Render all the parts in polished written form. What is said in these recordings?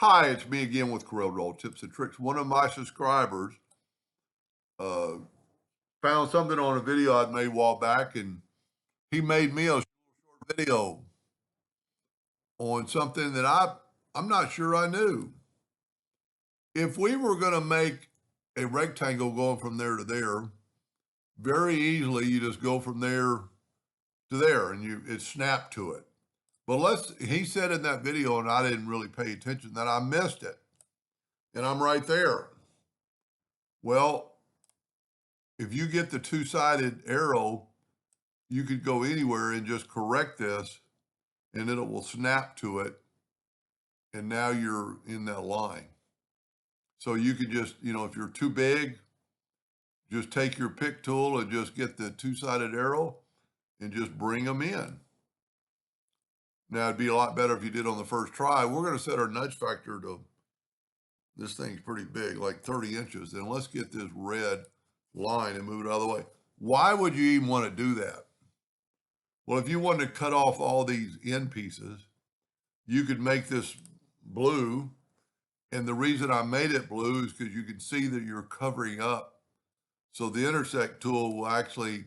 Hi, it's me again with Corel Tips and Tricks. One of my subscribers uh, found something on a video I'd made a while back, and he made me a short video on something that I'm not sure I knew. If we were going to make a rectangle going from there to there, very easily you just go from there to there, and it snapped to it. But he said in that video, and I didn't really pay attention, that I missed it, and I'm right there. Well, if you get the two-sided arrow, you could go anywhere and just correct this and it will snap to it. And now you're in that line. So you could just, if you're too big, just take your pick tool and just get the two-sided arrow and just bring them in. Now it'd be a lot better if you did on the first try. We're going to set our nudge factor to, this thing's pretty big, like 30 inches. Then let's get this red line and move it out of the way. Why would you even want to do that? Well, if you wanted to cut off all these end pieces, you could make this blue. And the reason I made it blue is because you can see that you're covering up. So the intersect tool will actually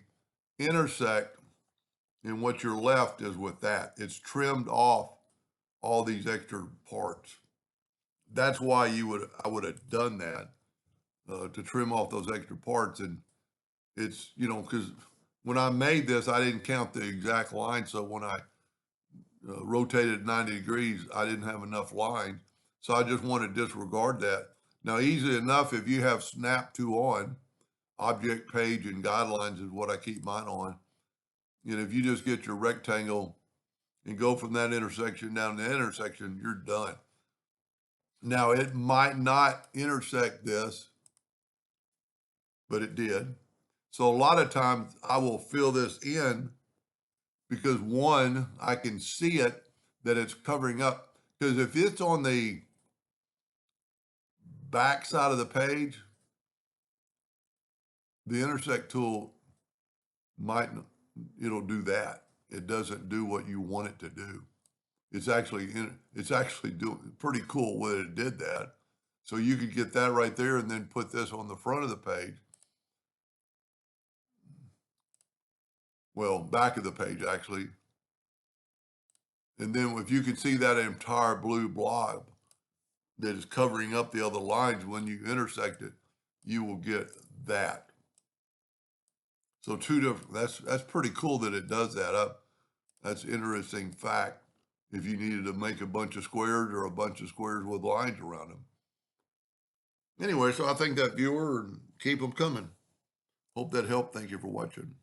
intersect, and what you're left is with that. It's trimmed off all these extra parts. That's why I would have done that, to trim off those extra parts. And it's, because when I made this, I didn't count the exact line. So when I rotated 90 degrees, I didn't have enough line. So I just want to disregard that. Now, easy enough, if you have snap to on, object page and guidelines is what I keep mine on. And if you just get your rectangle and go from that intersection down to the intersection, you're done. Now, it might not intersect this, but it did. So a lot of times I will fill this in because one, I can see it, that it's covering up. Because if it's on the back side of the page, the intersect tool it'll do that. It doesn't do what you want it to do. It's actually doing pretty cool when it did that. So you could get that right there and then put this on the front of the page. Well, back of the page actually. And then if you can see that entire blue blob that is covering up the other lines, when you intersect it, you will get that. So that's pretty cool that it does that up. That's an interesting fact if you needed to make a bunch of squares or a bunch of squares with lines around them. Anyway, so I think that viewer, and keep them coming. Hope that helped. Thank you for watching.